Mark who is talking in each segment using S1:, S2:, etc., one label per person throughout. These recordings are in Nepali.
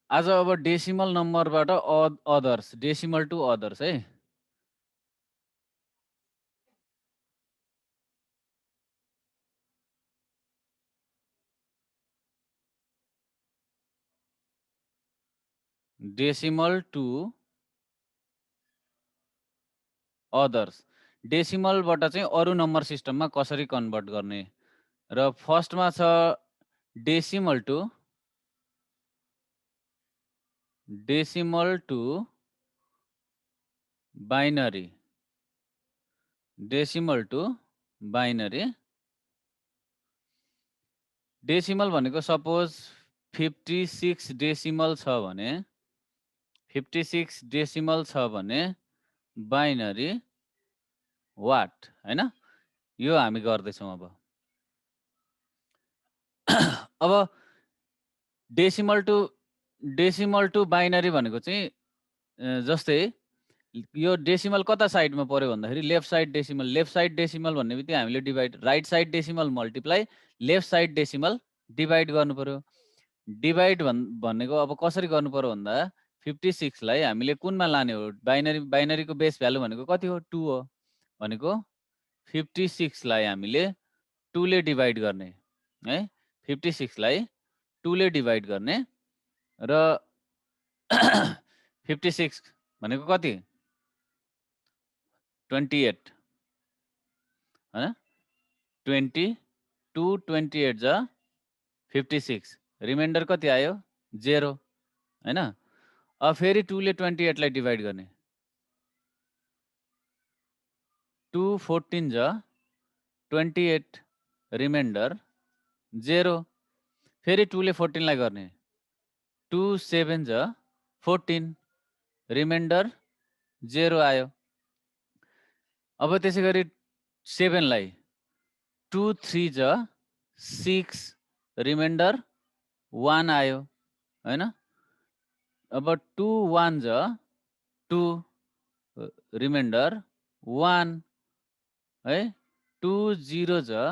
S1: आज अब डेसिमल नम्बरबाट अदर्स, डेसिमल टु अदर्स है। डेसिमल टु अदर्स, डेसिमलबाट चाहिँ अरू नम्बर सिस्टममा कसरी कन्भर्ट गर्ने र फर्स्टमा छ decimal to binary, decimal to binary. Decimal भनेको सपोज 56 डेसिमल छ भने 56 डेसिमल छ भने बाइनरी वाट हैन, यो हामी गर्दैछौँ अब। अब डेसिमल टु बाइनरी भनेको चाहिँ जस्तै यो डेसिमल कता साइडमा पर्यो भन्दाखेरि left side decimal, left side decimal भन्ने बित्तिकै हामीले divide, right side decimal multiply left side decimal divide गर्नु पर्यो। डिभाइड भनेको अब कसरी गर्नु पर्यो भन्दा 56 लाई हामीले कुनमा लाने हो, बाइनरीको बेस भ्यालु भनेको कति हो 2 हो भनेको 56 लाई हामीले 2 ले डिभाइड गर्ने है, 56 लाई 2 ले डिभाइड गर्ने र 56 भनेको कति 28 हैन, 20 2 28 जा 56, रिमाइन्डर कति आयो 0 हैन। अब फेरि 2 ले 28 लाई डिभाइड गर्ने, 2 14 जा 28, रिमाइन्डर 0, फेरि 2 ले 14 लाई गर्ने, 2 7 जा 14, रिमाइन्डर 0 आयो। अब त्यसै गरी 7 लाई 2 3 जा 6, रिमाइन्डर 1 आयो हैन। अब 2 1 जा 2, रिमाइन्डर 1 है, 2 0 जा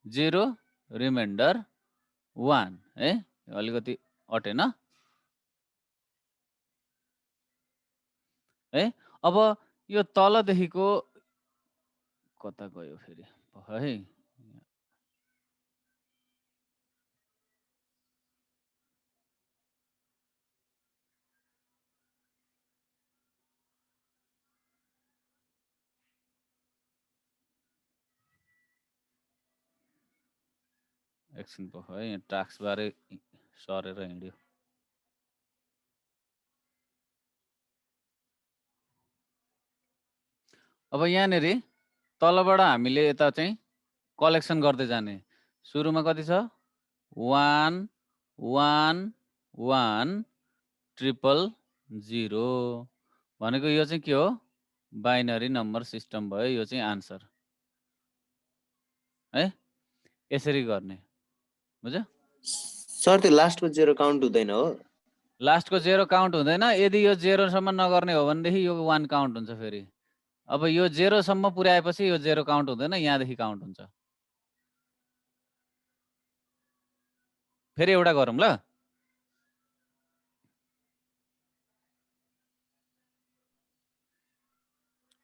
S1: 0, रिमाइन्डर 1 है। अलिकति अटेन है। अब यो तलदेखिको कता गयो फेरि है, एकछिन पो है, यहाँ टास्क बारे सरेर हिँड्यो। अब यहाँनेरि तलबाट हामीले यता चाहिँ कलेक्सन गर्दै जाने, सुरुमा कति छ 1 1 1 0 0 भनेको यो चाहिँ के हो बाइनरी नम्बर सिस्टम भयो, यो चाहिँ आन्सर है। यसरी गर्ने बुझ्यो।
S2: सर त्यो लास्टको 0 काउन्ट हुँदैन हो,
S1: लास्टको 0 काउन्ट हुँदैन, यदि यो 0 सम्म नगर्ने हो भनेदेखि यो 1 काउन्ट हुन्छ फेरि। अब यो 0 सम्म पुर्याएपछि यो 0 काउन्ट हुँदैन, यहाँदेखि काउन्ट हुन्छ। फेरि एउटा गरौँ ल।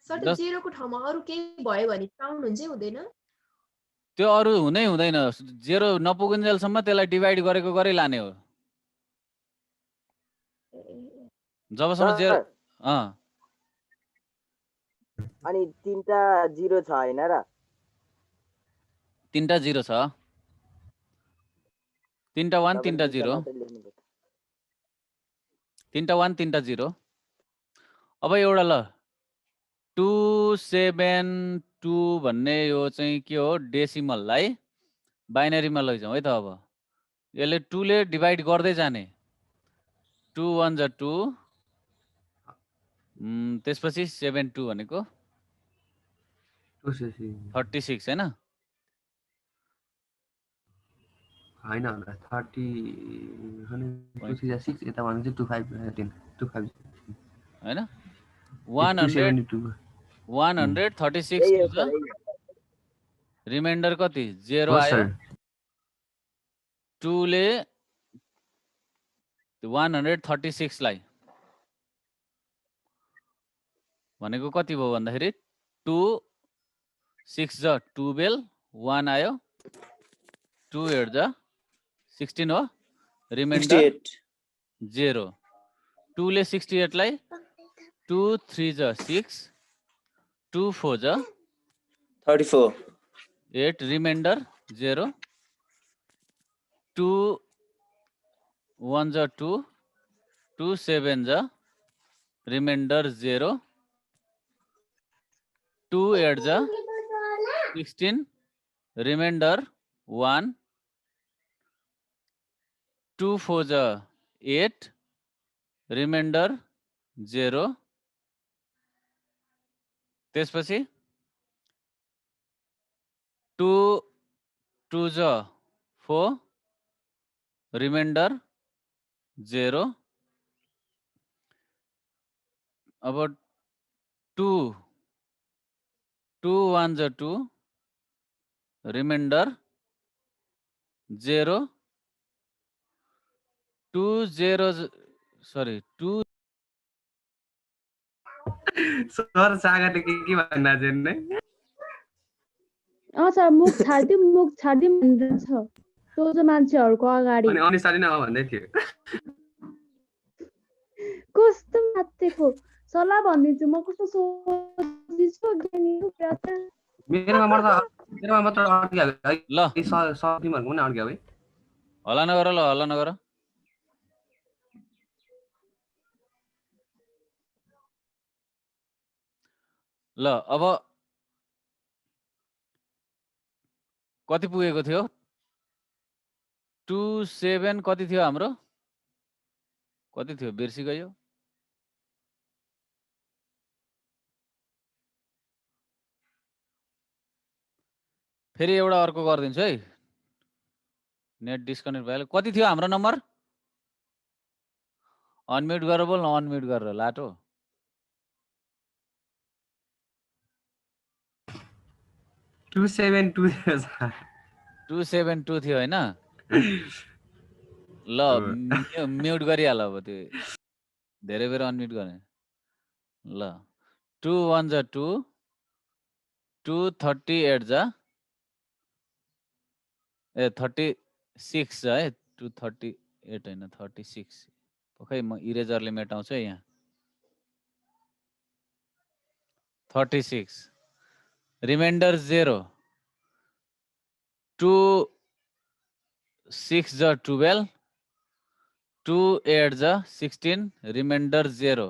S3: सर त्यो 0 को ठाउँमा अरु केही भयो भने काउन्ट हुन्छ हुँदैन?
S1: त्यो अरु हुनै हुँदैन, 0 नपुगुन्जेलसम्म त्यसलाई डिभाइड गरेको गरै लाने हो। जबसम्म 0
S4: अनि 3टा 0 छ हैन र?
S1: 3टा 0 छ, 3टा 1 3टा 0, 3टा 1 3टा 0। अब एउटा ल 2 7 2 भन्ने यो चाहिँ के हो डेसिमललाई बाइनरीमा लैजाउँ है त। अब यसले 2 ले डिभाइड गर्दै जाने, 2 1 जा 2, त्यसपछि 7 2 भनेको 36 हैन
S5: हैन 30 हैन 236 यता भने चाहिँ 25
S1: हैन 136 हुन्छ, रिमाइन्डर कति 0 आयो। 2 ले त्यो 136 लाई भनेको कति भयो भन्दाखेरि 2 6 ज 12 1 आयो 2 8 ज 16 हो रिमाइन्डर
S2: 68
S1: 0 2 ले 68 लाई 2 3 ज 6 2 4 ज
S2: 34
S1: 8 रिमाइन्डर 0 2 1 ज 2 2 7 ज रिमाइन्डर 0 2 8 ज 16 रिमाइन्डर 1 2 4 ज 8 रिमाइन्डर 0 त्यसपछि 2 2 ज 4 रिमाइन्डर 0 अब 2 2 1 ज 2 रिमाइन्डर 0 2 0 सरी 2
S5: सर सागरले के भन्न चाहिँ
S6: सर मुख छाडिदिउँ भनेर छ त्यो चाहिँ मान्छेहरूको अगाडि
S5: अनि अनिसाले नै भन्दै थियो
S6: कस्तो मात्रेको सल्लाह भनिदिन्छु म कस्तो सोचिछु
S5: मेरोमा मात्र अड्क्यो है
S1: ल
S5: सर तिमीहरूको पनि अड्क्यो है
S1: हल्ला नगर ल अब कति पुगेको थियो 27 कति थियो हाम्रो कति थियो बिर्सिगयो फेरि एउटा अर्को गरिदिन्छु है नेट डिस्कनेक्ट भयो कति थियो हाम्रो नम्बर अनम्युट गरेर बोल्न अनम्युट गरेर लाटो 272 थियो हैन ल म्युट गरिहाल अब त्यो धेरै बेर अनम्युट गर्ने ल 2 1 ज 2 2 38 ज ए 36 छ है 238 हैन 36 खै म इरेजरले मेटाउँछु है यहाँ 36 रिमाइन्डर 0 2 6 ज 12 2 8 ज 16 रिमाइन्डर 0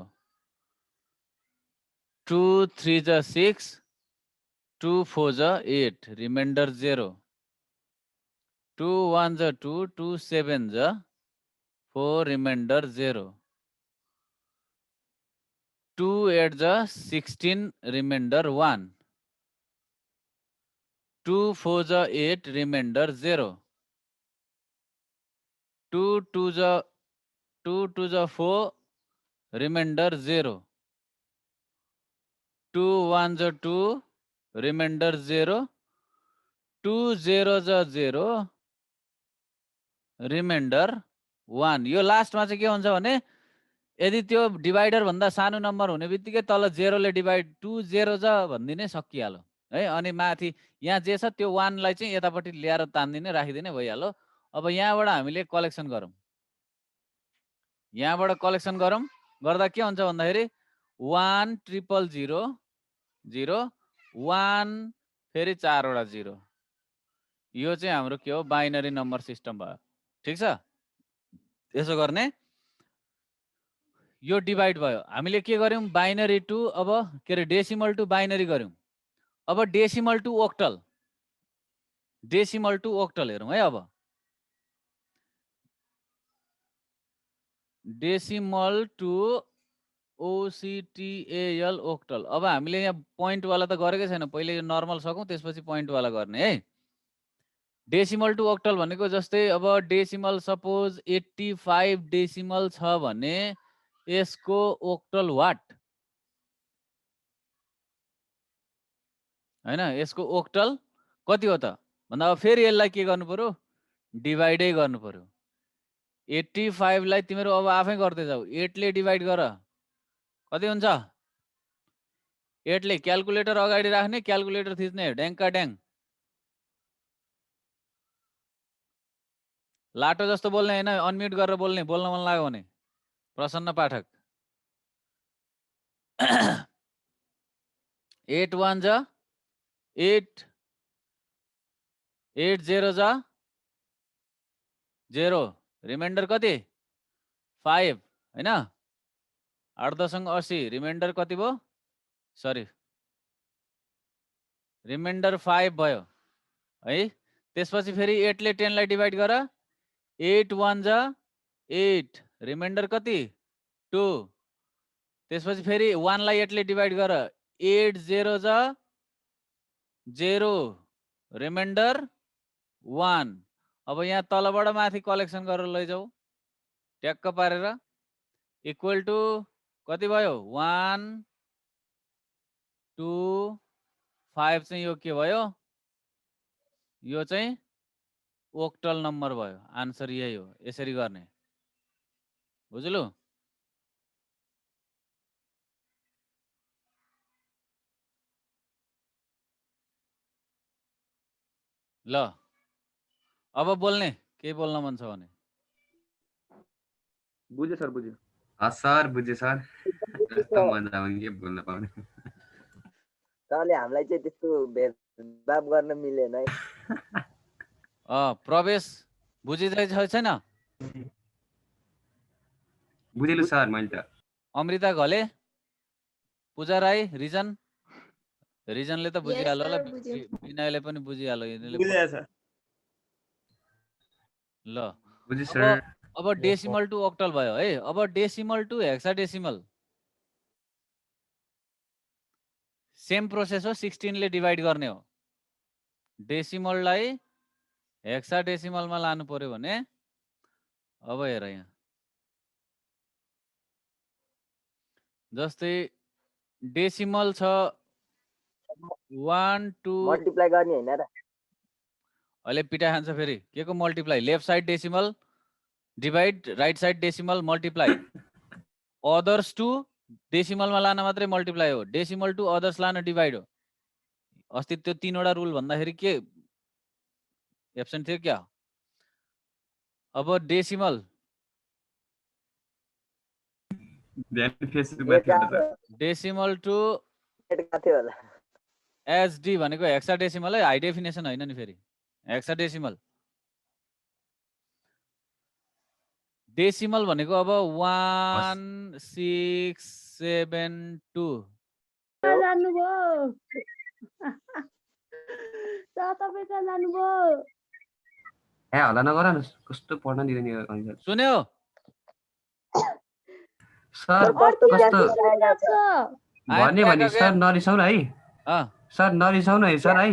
S1: 2 3 ज 6 2 4 ज 8 रिमाइन्डर 0 2 1 ज 2 2 7 ज 4 रिमाइन्डर 0 2 8 ज 16 रिमाइन्डर 1 2 4 ज 8 रिमाइन्डर 0 2 2 ज 4 रिमाइन्डर 0 2 1 ज 2 रिमाइन्डर 0 2 0 ज 0 रिमाइन्डर 1 यो लास्टमा चाहिँ के हुन्छ भने यदि त्यो डिभाइडर भन्दा सानो नम्बर हुने बित्तिकै तल 0 ले डिभाइड 2 0 ज भन्दिने सकिहाल्यो है अनि माथि यहाँ जे छ त्यो 1 लाई चाहिँ यतापट्टि ल्याएर तान्दिने राखिदिने भइहाल्यो अब यहाँबाट हामीले कलेक्सन गरौँ गर्दा के हुन्छ भन्दाखेरि 1 0 0 0 1 फेरि 4 वटा 0 यो चाहिँ हाम्रो के हो बाइनरी नम्बर सिस्टम भयो ठीक छ यसो गर्ने यो डिभाइड भयो हामीले के गर्यौं बाइनरी टु अब के रे डेसिमल टु बाइनरी गर्यौं अब डेसिमल टु ओक्टल हेरौं है अब डेसिमल टु OCTAL ओक्टल अब हामीले यहाँ पोइन्ट वाला त गरेकै छैन पहिले यो नर्मल सकौं त्यसपछि पोइन्ट वाला गर्ने है डेसिमल टु ओक्टल भनेको जस्तै अब डेसिमल सपोज 85 डेसिमल छ भने यसको ओक्टल वाट हैन यसको ओक्टल कति हो त भन्दा अब फेरि यसलाई के गर्नु पर्यो डिभाइडै गर्नु पर्यो 85 लाई तिम्रो अब आफै गर्दै जाऊ 8 ले डिभाइड गर कति हुन्छ 8 ले क्याल्कुलेटर अगाडि राख्ने क्याल्कुलेटर थिच्ने ड्याङका ड्याङ लाटो जस्तो बोल्ने हैन अनम्युट गरेर बोल्ने बोल्न मन लाग्यो भने प्रसन्न पाठक 8 1 जा 8 8 0 जा 0 रिमाइन्डर कति 5 हैन 8 दशमलव 80 रिमाइन्डर कति भयो सरी रिमाइन्डर 5 भयो है त्यसपछि फेरि 8 ले 10 लाई डिभाइड गर 8 1 जा 8 रिमाइन्डर कति 2 त्यसपछि फेरि 1 लाई 8 ले डिभाइड गर 8 0 जा 0 रिमाइन्डर 1 अब यहाँ तलबाट माथि कलेक्सन गरेर लैजाऊ ट्याक्क पारेर इक्वल टु कति भयो 1 2 5 चाहिँ यो के भयो यो चाहिँ ओक्टल नम्बर भयो आन्सर यही हो यसरी गर्ने बुझ्लु ल अब बोल्ने के बोल्न मन छ भने
S5: बुझ्यो सर बुझ्यो सर बुझ्यो सर कस्तो मजा आउने के बोल्न पाउने
S4: सरले हामीलाई चाहिँ त्यस्तो भेदभाव गर्न मिलेन है
S1: प्रवेश बुझिरहेछ छैन
S5: बुझेलु सर मैले त
S1: अमृता घले पूजा राई रिजन रिजनले त बुझिहाल्यो होला
S3: sir, बुझ्यो।
S1: विनयले पनि बुझिहाल्यो यिनीले
S2: बुझेँ सर
S1: ल
S5: बुझ्यो सर
S1: अब डेसिमल टु ओक्टल भयो है अब decimal to hexadecimal same process हो 16 ले डिभाइड गर्ने हो डेसिमललाई हेक्साडेसिमलमा लानु पर्यो भने अब हेर यहाँ जस्तै डेसिमल छ 1 2
S4: मल्टिप्लाई गर्ने हैन र
S1: अहिले पिटा खान्छ फेरि के को multiply left side decimal divide right side decimal multiply others to डेसिमलमा लान मात्रै मल्टिप्लाई हो डेसिमल टु अदर्स लान डिभाइड हो अस्ति त्यो तीनवटा रुल भन्दाखेरि के एब्सेन्ट थियो क्या अब डेसिमल
S5: ध्यान फेसबुकमा थियो त
S1: डेसिमल टु
S4: थियो होला
S1: एचडी भनेको हेक्साडेसिमल है हाई डेफिनेसन होइन नि फेरि हेक्साडेसिमल डेसिमल भनेको अब 1 6 7 2
S6: जानुभयो सर तपाईँ कहाँ जानुभयो
S5: ए हल्ला नगर न कस्तो पढ्न दिँदैन यो कहिले
S1: सुन्यो
S5: सर
S4: कस्तो
S5: कस्तो
S6: सुनिरहेको छ
S5: भन्यो भने सर नरिसाउ न है
S1: अँ,
S5: सर नरिसाउ न है सर है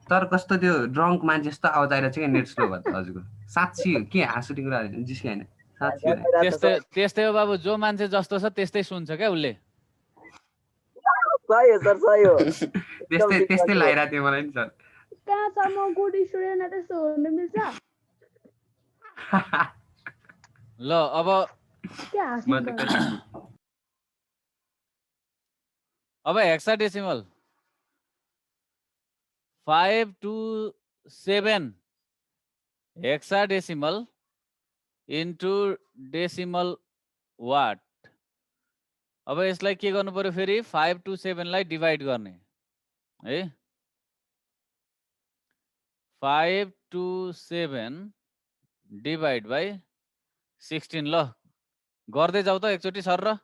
S5: तर कस्तो त्यो ड्रङ्क मान्छे जस्तो आवाज आइरहेको छ क्या नेट स्लो भयो हजुरको साँच्ची हो के हाँस उठेको कुरा जिस्के होइन साँच्ची हो
S1: त्यस्तै त्यस्तै हो बाबु जो मान्छे जस्तो छ त्यस्तै सुन्छ क्या उसले
S4: सही हो सर सही हो
S5: त्यस्तै त्यस्तै लागिरहेको थियो मलाई नि सर
S6: कहाँसम्म गुड स्टुडेन्ट त्यस्तो हुनु मिल्छ
S1: ल अब
S6: के हाँस्नु
S5: म त
S6: भयो?
S5: कति
S1: अब hexadecimal 5 to 7 hexadecimal into decimal what अब यसलाई के गर्नु पर्यो फेरि 5 to 7 लाई डिभाइड गर्ने है 5 to 7 डिभाइड बाई 16 ल गर्दै जाऊ त एकचोटि सर र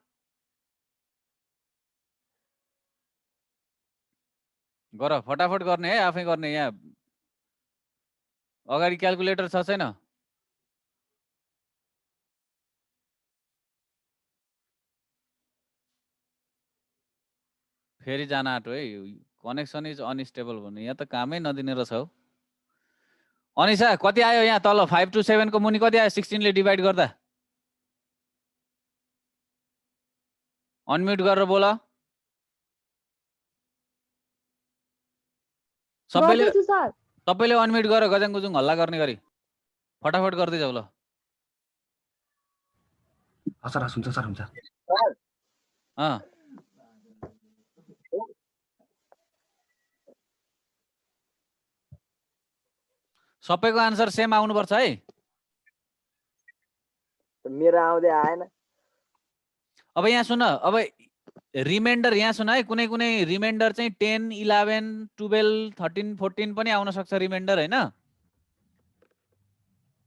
S1: गर फटाफट गर्ने है आफै गर्ने यहाँ अगाडि क्याल्कुलेटर छ छैन फेरि जान आँटो है कनेक्सन इज अनस्टेबल भन्ने यहाँ त कामै नदिने रहेछ हौ अनिसा कति आयो यहाँ तल 5 to 7 को मुनि कति आयो 16 ले डिभाइड गर्दा अनम्युट गरेर बोल सबैले
S6: गर्दैछु सर
S1: सबैले अनम्युट गर गजाङ गुजुङ हल्ला गर्ने गरी फटाफट गर्दै जाऊ ल
S5: सर हुन्छ सर हुन्छ
S1: अँ सबैको आन्सर सेम आउनुपर्छ है।
S4: मेरो आउँदै आएन।
S1: अब यहाँ सुन, अब रिमाइन्डर यहाँ सुन है, कुनै कुनै रिमाइन्डर चाहिँ 10 11 12 13 14 पनि आउन सक्छ रिमाइन्डर हैन।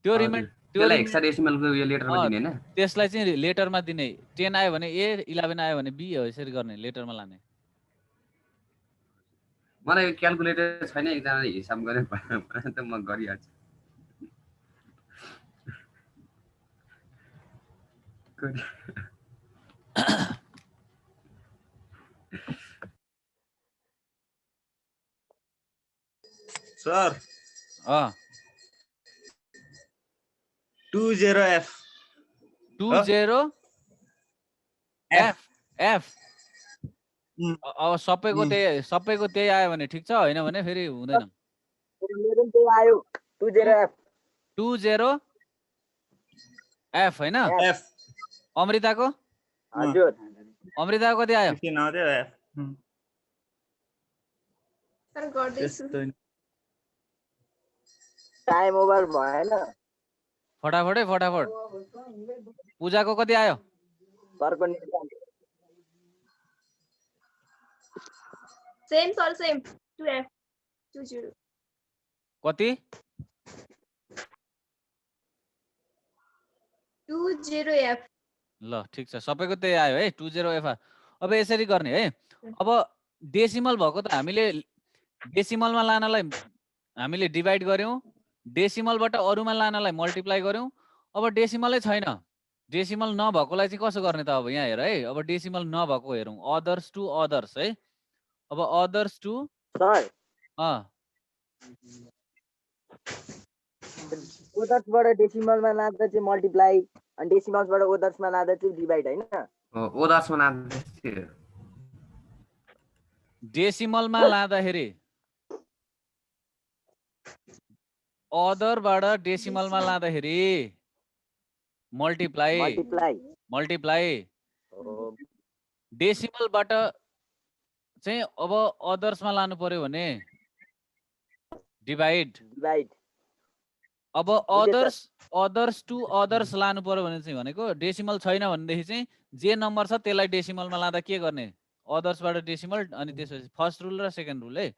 S1: त्यो
S5: त्यसलाई हेक्साडेसिमलको यो लेटरमा दिने हैन।
S1: त्यसलाई चाहिँ लेटरमा दिने। 10 आयो भने ए, 11 आयो भने बी हो, यसरी गर्ने, लेटरमा लाने।
S5: मलाई क्याल्कुलेटर छैन, एकजनाले हिसाब गर्ने भने त म गरिहाल्छु।
S2: सर 20F
S1: 20F F अब सबैको त्यही आयो भने ठिक छ, हैन भने फेरि हुँदैन।
S4: मेरो पनि त्यही आयो 20F
S1: 20F हैन।
S2: F
S1: अमृताको
S4: हजुर
S1: अमृताको कति आयो?
S2: 15 आउँथ्यो F
S3: सर गर्दैछु।
S4: टाइम ओभर भएन।
S1: फटाफट। पूजाको कति आयो?
S4: सरको
S3: सेम सर सेम 2F 20
S1: कति?
S3: 20F
S1: ल ठिक छ, सबैको त्यही आयो है 20F। अब यसरी गर्ने है। अब डेसिमल भएको त हामीले डेसिमलमा लानलाई हामीले डिभाइड गर्यौं, डेसिमलबाट अरूमा लानलाई मल्टिप्लाई गर्यौं। अब डेसिमलै छैन, डेसिमल नभएकोलाई चाहिँ कसो गर्ने त? अब यहाँ हेर है, अब डेसिमल नभएको हेरौं, अदर्स टु अदर्स है। अब अदर्स टु
S4: सर ओदर्सबाट डेसिमलमा लाँदा चाहिँ मल्टिप्लाई अनि डेसिमल्सबाट ओदर्समा लाँदा चाहिँ डिभाइड हैन।
S5: ओदर्समा लाँदा
S1: डेसिमलमा लाँदाखेरि अदरबाट डेसिमलमा लाँदाखेरि मल्टिप्लाई डेसिमलबाट चाहिँ अब अदर्समा लानु पर्यो भने डिभाइड। अब अदर्स टु अदर्स लानु पर्यो भने चाहिँ भनेको डेसिमल छैन भनेदेखि चाहिँ जे नम्बर छ त्यसलाई डेसिमलमा लाँदा के गर्ने? अदर्सबाट डेसिमल अनि त्यसपछि फर्स्ट रुल र सेकेन्ड रुल है।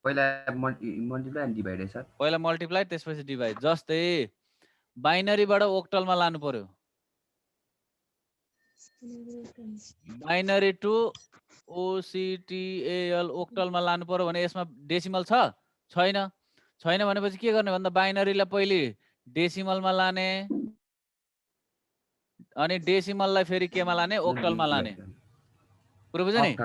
S5: पहिला मल्टिप्लाई अनि डिभाइड है सर।
S1: पहिला मल्टिप्लाई त्यसपछि डिभाइड। जस्तै बाइनरीबाट ओक्टलमा लानु पर्यो, बाइनरी टु OCTAL ओक्टलमा लानु पर्यो भने यसमा डेसिमल छैन भनेपछि के गर्ने भन्दा बाइनरीलाई पहिले डेसिमलमा लाने अनि डेसिमललाई फेरि केमा लाने? ओक्टलमा लाने। पुरो बुझ्यो नि?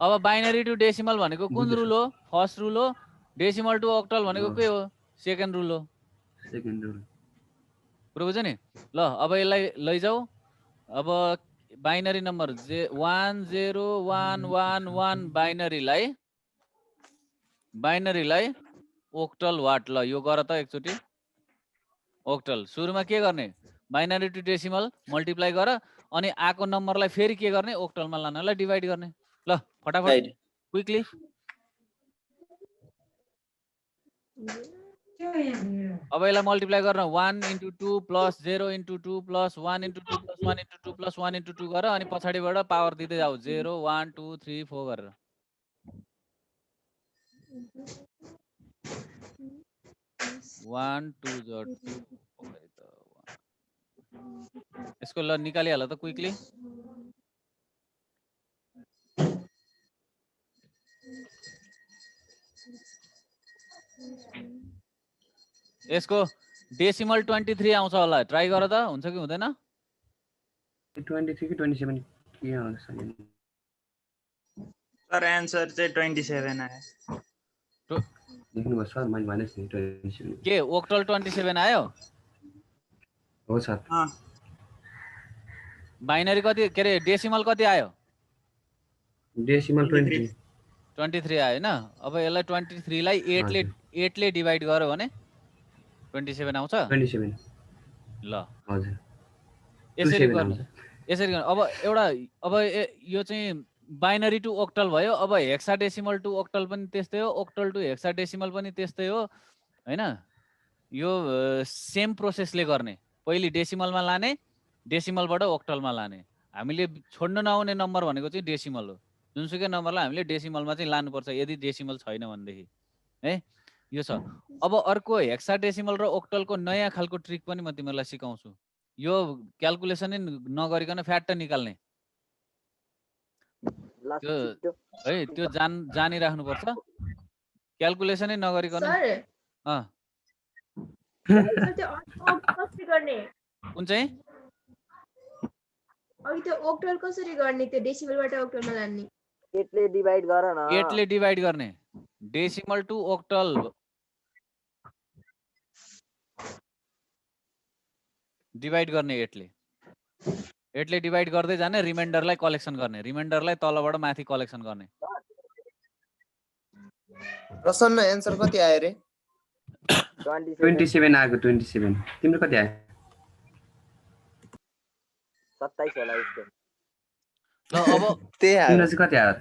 S1: अब बाइनरी टु डेसिमल भनेको कुन रुल हो? फर्स्ट रुल हो। डेसिमल टु ओक्टल भनेको के हो? सेकेन्ड रुल हो। पुरो बुझ्यो नि? ल अब यसलाई लैजाऊ। अब बाइनरी नम्बर 10111 बाइनरीलाई ओक्टल वाट। ल यो गर त एकचोटि। ओक्टल सुरुमा के गर्ने? बाइनरी टु डेसिमल मल्टिप्लाई गर अनि आको नम्बरलाई फेरि के गर्ने? ओक्टलमा लानलाई डिभाइड गर्ने। ल फटाफट क्विकली। अब यसलाई मल्टिप्लाई गर्न 1 × 2 + 0 × 2 + 1 × 2 + 1 × 2 + 1 × 2 गर अनि पछाडिबाट पावर दिँदै जाऊ 0 1 2 3 4 गरेर। यसको ल निकालिहाल त क्विकली। यसको डेसिमल 23 आउँछ होला, ट्राई गर त, हुन्छ कि हुँदैन?
S5: 23 कि 27 के आउँछ
S2: सर आन्सर चाहिँ 27 आयो।
S5: लेख्नुभयो सर, मैले भनेको थिएँ 27।
S1: के ओक्टल 27 आयो?
S5: हो सर।
S1: बाइनरी कति के अरे डेसिमल कति आयो?
S5: डेसिमल
S1: 23 आयो हैन। अब यसलाई 23 लाई 8 ले डिभाइड गर्यो भने 27 आउँछ।
S5: 27
S1: ल
S5: हजुर।
S1: यसरी
S5: 27
S1: गर्नु
S5: आउँछ।
S1: यसरी गर्नु। अब एउटा यो चाहिँ बाइनरी टु ओक्टल भयो। अब हेक्साडेसिमल टु ओक्टल पनि त्यस्तै हो, ओक्टल टु हेक्साडेसिमल पनि त्यस्तै हो हैन। यो सेम प्रोसेसले गर्ने। पहिले डेसिमलमा लाने, डेसिमलबाट ओक्टलमा लाने। हामीले छोड्न नआउने नम्बर भनेको चाहिँ डेसिमल हो। जुनसुकै नम्बरलाई हामीले डेसिमलमा चाहिँ लानुपर्छ यदि डेसिमल छैन भनेदेखि है। यो छ। अब अर्को हेक्साडेसिमल र ओक्टलको नयाँ खालको ट्रिक पनि म तिमीहरूलाई सिकाउँछु। यो क्याल्कुलेसनै नगरिकन फ्याट्ट निकाल्ने
S4: ल
S1: त्यो
S4: छिटो
S1: है, त्यो जानिराख्नुपर्छ। क्याल्कुलेसनै नगरिकन
S3: सर
S1: अँ
S3: सर त्यो कसरी गर्ने?
S1: कुन चाहिँ
S3: अघि त्यो ओक्टल कसरी गर्ने? त्यो डेसिमलबाट ओक्टलमा लाने।
S4: 8 ले डिभाइड गर न।
S1: 8 ले डिभाइड गर्ने। डेसिमल टु ओक्टल डिभाइड गर्ने 8 ले। 8 ले डिभाइड गर्दै जाने, रिमाइन्डरलाई कलेक्सन गर्ने, रिमाइन्डरलाई तलबाट माथि कलेक्सन गर्ने।
S7: प्रसन्न एन्सर कति आयो रे?
S4: 27
S5: आएको 27। तिम्रो कति आयो?
S4: 27 होला उसको।
S1: ल अब
S7: त्यही
S5: तिम्रो
S7: आयो,
S5: चाहिँ कति आयो?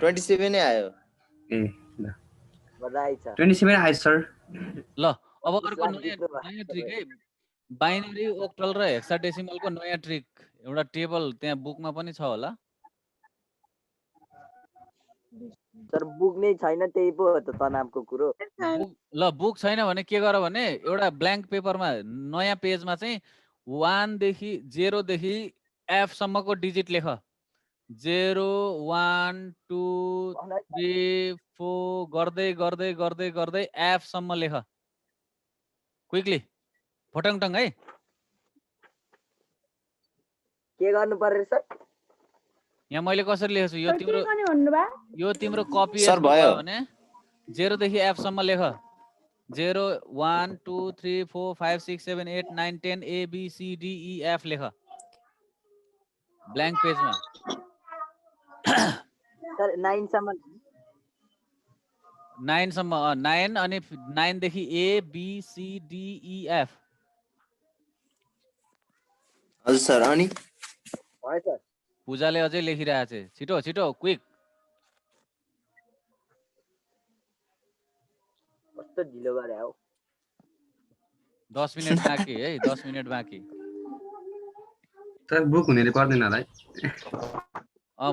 S7: 27 नै आयो।
S5: ए ल
S4: बधाई छ।
S5: 27 आयो सर।
S1: ल अब अर्को
S4: लास्ट
S1: नयाँ
S4: जित्नु भएको
S1: ट्रिक है। बाइनरी ओक्टल र हेक्साडेसिमलको नयाँ ट्रिक। एउटा टेबल त्यहाँ बुकमा पनि छ होला।
S4: सर बुक नै छैन, त्यही पो हो त तनावको कुरो।
S1: ल बुक छैन भने के गर भने एउटा ब्ल्याङ्क पेपरमा नयाँ पेजमा चाहिँ 1 देखि 0 देखि F सम्मको डिजिट लेख। 0 1 2 3 4 गर्दै गर्दै गर्दै गर्दै F सम्म लेख। क्विकली फटङटङ है।
S4: के गर्नु पर्यो सर?
S1: यहाँ मैले कसरी लेखेको छु, यो
S6: सर के
S1: तिम्रो
S6: गर्ने भन्नुभयो?
S1: यो तिम्रो कपी
S7: सर,
S1: यस्तो
S7: भयो।
S1: भयो भने 0 देखि F सम्म लेख। 0 1 2 3 4 5 6 7 8 9 10 A B C D E F लेख ब्ल्याङ्क पेजमा।
S4: सर 9 सम्म
S1: 9 सम्म 9 अनि 9 देखि A B C D E F।
S7: हजुर सर। अनि
S4: भयो सर।
S1: पूजाले अझै लेखिरहेको छ। छिटो छिटो क्विक।
S4: कस्तो ढिलो गरे हौ।
S1: 10 मिनेट बाँकी है, 10 मिनेट बाँकी।
S5: तर बुक हुनेले पर्दैन होला है।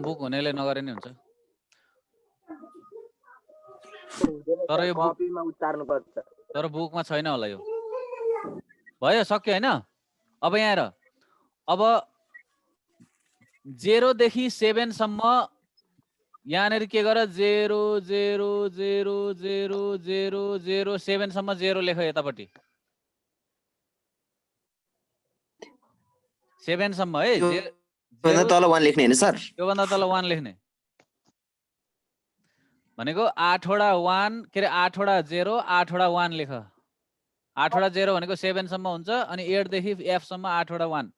S1: बुक हुनेले नगरे नि हुन्छ। तर यो बुक
S4: कपीमा उतार्नु पर्छ।
S1: तर बुकमा छैन होला यो। भयो, सक्यो हैन। अब यहाँ हेर, अब 0 देखि 7 सम्म यहाँनिर के गर 0 0 0 0 0 0 7 सम्म 0 लेख यतापट्टि। 7 सम्म है।
S7: भन्दा तल 1 लेख्ने हैन सर?
S1: त्योभन्दा तल 1 लेख्ने भनेको 8 वटा 1 के अरे 8 वटा 0 8 वटा 1 लेख। 8 वटा 0 भनेको 7 सम्म हुन्छ अनि 8 देखि F सम्म 8 वटा 1।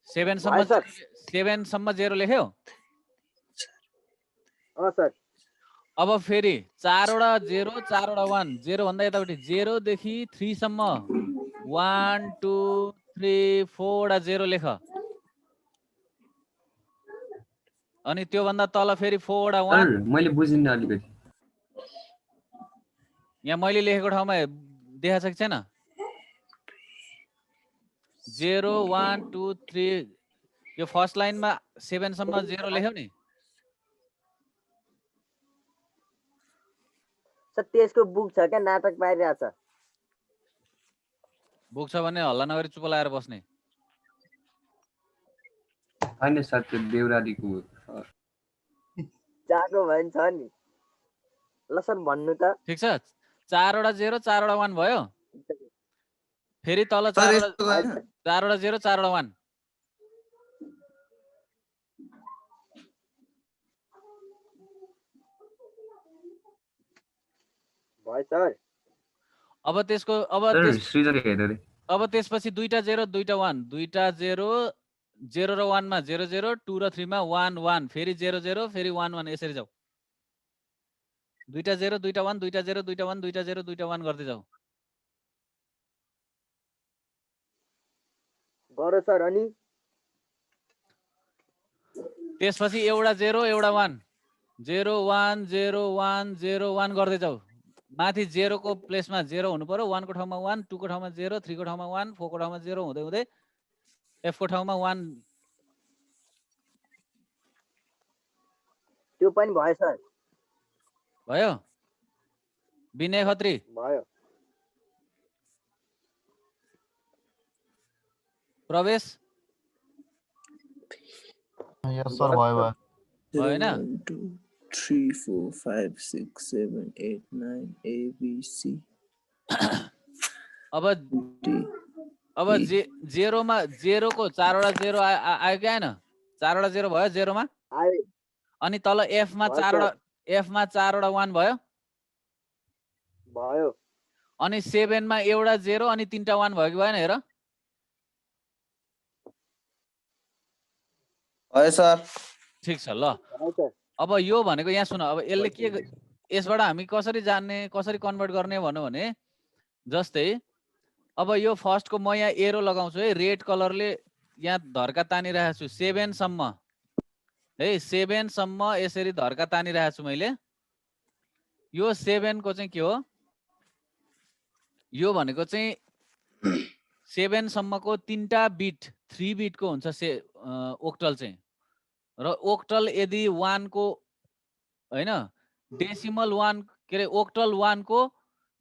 S1: 7 सम्म 7 सम्म 0 लेख्यो।
S4: सर
S1: अब फेरि 4 वटा 0 4 वटा 1 0 भन्दा यतापट्टि 0 देखि 3 सम्म 1 2 3 4 वटा 0 लेख। अनि त्यो भन्दा तल फेरि 4 वटा 1।
S5: सर मैले बुझिन अलिकति।
S1: यहाँ मैले लेखेको ठाउँमा देखाएको छ कि छैन? 0 1 2 3 यो फर्स्ट लाइनमा 7 सम्म 0 लेख्यौ नि।
S4: सर त्यसको बुक छ क्या, नाटक पाइरहेछ।
S1: बुक छ भने हल्ला नगरी चुप लाएर बस्ने।
S5: होइन सर त्यो देउरालीको
S4: जाको भयो नि छ नि। ल सर भन्नु त।
S1: ठिक छ। 4 वटा 0 4 वटा 1 भयो। फेरि तल 4 वटा 0 4 वटा 1।
S4: भयो सर।
S1: अब त्यसको
S5: सृजनले हेर्नु रे।
S1: अब त्यसपछि दुईटा 0 दुईटा 1 दुईटा 0 0 र 1 मा 0 0 2 र 3 मा 1 1 फेरि 0 0 फेरि 1 1 यसरी जाऊ। दुईटा 0 दुईटा 1 दुईटा 0 दुईटा 1 दुईटा 0 दुईटा 1 गर्दै जाऊ।
S4: गर सर अनि
S1: त्यसपछि एउटा 0 एउटा 1 0 1 0 1 0 1 गर्दै जाऊ। माथि 0 को प्लेसमा 0 हुनु पर्यो, 1 को ठाउँमा 1, 2 को ठाउँमा 0, 3 को ठाउँमा 1, 4 को ठाउँमा 0 हुँदै हुँदै f को ठाउँमा 1
S4: त्यो पनि भयो सर
S1: भयो। विनय खत्री
S4: भयो
S1: प्रवेश
S8: यस सर भयो भयो
S1: भयो हैन?
S7: 1 2 3 4 5 6 7 8 9 A B C
S1: अब अब 0 मा 0 को 4 वटा 0 आयो कि आएन? 4 वटा 0 भयो 0 मा।
S4: आयो
S1: अनि तल f मा 4 वटा f मा 4 वटा 1 भयो।
S4: भयो
S1: अनि 7 मा एउटा 0 अनि 3टा 1 भयो कि भएन हेर।
S7: भयो सर
S1: ठीक छ ल।
S4: भयो सर
S1: अब यो भनेको यहाँ सुन, अब यसले के यसबाट हामी कसरी जान्ने कसरी कन्भर्ट गर्ने भन्नु भने जस्तै अब यो फर्स्ट को म यहाँ एरो लगाउँछु है, रेड कलरले यहाँ धर्का तानिरहेको छु 7 सम्म है, 7 सम्म यसरी धर्का तानिरहेको छु मैले। यो 7 को चाहिँ के हो, यो भनेको चाहिँ 7 सम्मको 3टा बिट 3 बिटको हुन्छ ओक्टल चाहिँ। र ओक्टल यदि 1 को हैन डेसिमल 1 के अरे ओक्टल 1 को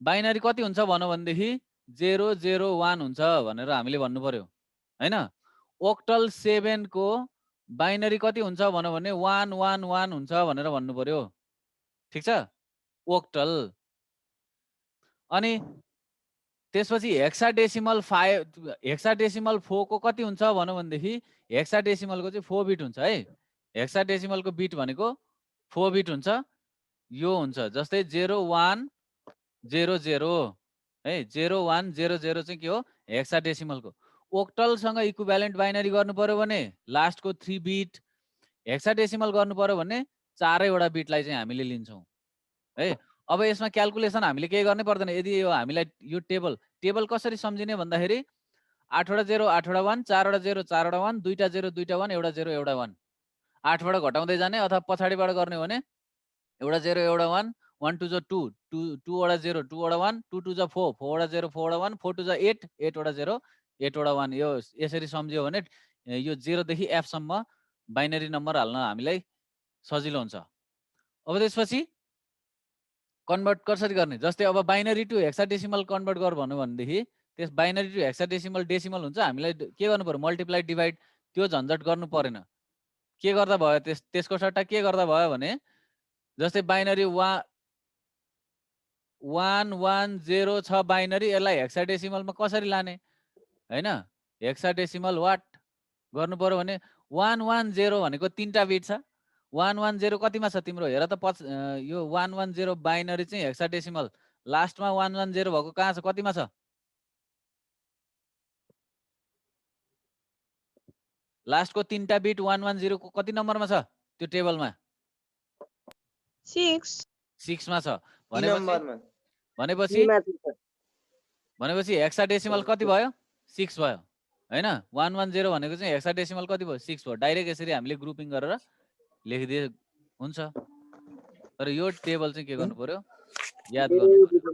S1: बाइनरी कति हुन्छ भन्नु भनेदेखि 001 हुन्छ भनेर हामीले भन्नु पर्यो हैन। ओक्टल 7 को बाइनरी कति हुन्छ भन्नु भने 111 हुन्छ भनेर भन्नु पर्यो। ठीक छ ओक्टल। अनि त्यसपछि हेक्साडेसिमल 4 को कति हुन्छ भन्नु भनेदेखि हेक्साडेसिमल को चाहिँ 4 बिट हुन्छ है। हेक्साडेसिमल को बिट भनेको 4 बिट हुन्छ। यो हुन्छ जस्तै 0100 है, 0100 चाहिँ के हो हेक्साडेसिमल को। ओक्टल सँग इक्विभ्यालेन्ट बाइनरी गर्नु पर्यो भने लास्ट को 3 बिट, हेक्साडेसिमल गर्नु पर्यो भने 4 वटा बिटलाई चाहिँ हामीले लिन्छौं है। अब यसमा क्याल्कुलेसन हामीले केही गर्नै पर्दैन। यदि यो हामीलाई यो टेबल कसरी सम्झिने भन्दाखेरि 8 वटा 0 8 वटा 1, 4 वटा 0 4 वटा 1, 2टा 0 2टा 1, एउटा 0 एउटा 1, 8 बाट घटाउँदै जाने अथवा पछाडिबाट गर्ने भने एउटा 0 एउटा 1, 1 2 2 2 वटा 0 2 वटा 1, 2 2 4 4 वटा 0 4 वटा 1, 4 2 8 8 वटा 0 8 वटा 1। यो यसरी सम्झियो भने यो 0 देखि f सम्म बाइनरी नम्बर हाल्न हामीलाई सजिलो हुन्छ। अब त्यसपछि कन्भर्ट कसरी गर्ने, जस्तै अब बाइनरी टु हेक्साडेसिमल कन्भर्ट गर भन्नु भनेदेखि त्यस बाइनरी टु हेक्साडेसिमल डेसिमल हुन्छ। हामीलाई के गर्नु पर्यो मल्टिप्लाई डिभाइड, त्यो झन्झट गर्नु परेन। के गर्दा भयो त्यसको सट्टा के गर्दा भयो भने जस्तै बाइनरी 110 छ बाइनरी, यसलाई हेक्साडेसिमलमा कसरी लाने हैन। हेक्साडेसिमल वाट गर्नु पर्यो भने 110 भनेको 3टा बिट छ। 110 कतिमा छ तिम्रो हेर त। यो 110 बाइनरी चाहिँ हेक्साडेसिमल लास्टमा 110 भएको कहाँ छ, कतिमा छ? लास्ट को 3टा बिट 110 को कति नम्बरमा छ त्यो टेबलमा? 6 मा छ। भनेपछि हेक्साडेसिमल कति भयो 6 भयो हैन। 110 भनेको चाहिँ हेक्साडेसिमल कति भयो 6 भयो। डाइरेक्ट यसरी हामीले ग्रुपिङ गरेर लेखिदिए हुन्छ। तर यो टेबल चाहिँ के गर्नु पर्यो याद गर्नु पर्यो।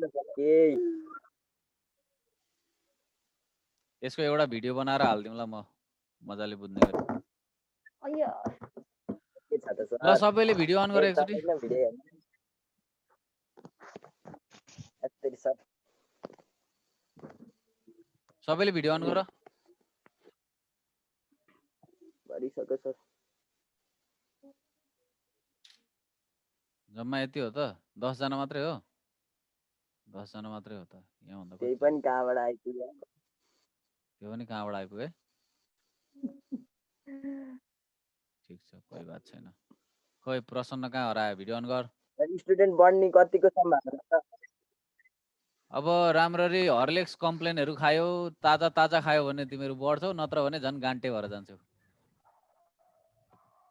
S1: यसको एउटा भिडियो बनाएर हाल्दिउँला म मजाले बुझ्ने गरी। ल सबैले भिडियो अन गरे एकचोटी। सबैले भिडियो अन गर। जम्मा यति हो त 10 जना मात्रै हो। 10 जना मात्रै हो त। यहाँ भन्दा
S4: त्यही पनि कहाँबाट आइपुग्यो?
S1: त्यो पनि कहाँबाट आइपुगे? ठीक छ कोही बात छैन। खोइ प्रसन्न कहाँ हरायो? भिडियो अन गर।
S4: स्टुडेन्ट बढ्ने कतिको सम्भावना छ?
S1: अब राम्ररी हर्लिक्स कम्प्लेनहरु खायो, ताजा ताजा खायो भने तिमीहरु बढ्छौ, नत्र भने झन् गान्टे भएर जान्छौ।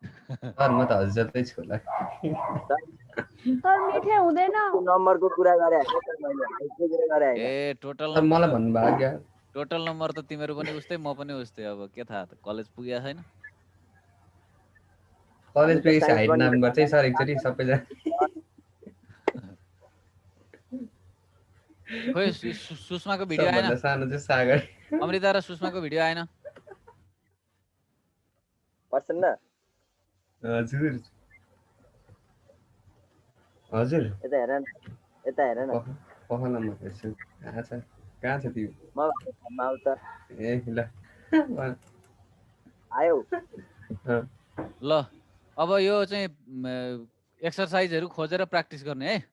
S5: सर म त हजुरजस्तै छु होला।
S6: सर मिठे हुँदैन।
S4: नम्बरको कुरा गरे हैन सर, मैले हाइटको कुरा गरे हैन।
S1: ए टोटल
S5: मलाई भन्नु भयो क्या
S1: टोटल नम्बर त तिमीहरू पनि उस्तै म पनि उस्तै अब के थाहा त कलेज पुगेको छैन
S5: कलेज
S4: हामी त
S5: पेज
S4: science
S5: हाइट
S4: पनि
S5: नाम गर्छ है सर एकचोटि सबैजना
S1: खोइ सुषमाको भिडियो आएन
S5: सबभन्दा सानो चाहिँ सागर
S1: अमृता र सुषमाको भिडियो आएन
S4: पर्छन् न
S5: हजुर हजुर
S4: यता हेर न यता हेर न
S5: पहल म हेर्छु कहाँ छ तिमी
S4: म ठाउँमा आउँछ
S5: ए ल
S4: आयो
S1: ल अब यो चाहिँ एक्सर्साइजहरू खोजेर प्र्याक्टिस गर्ने है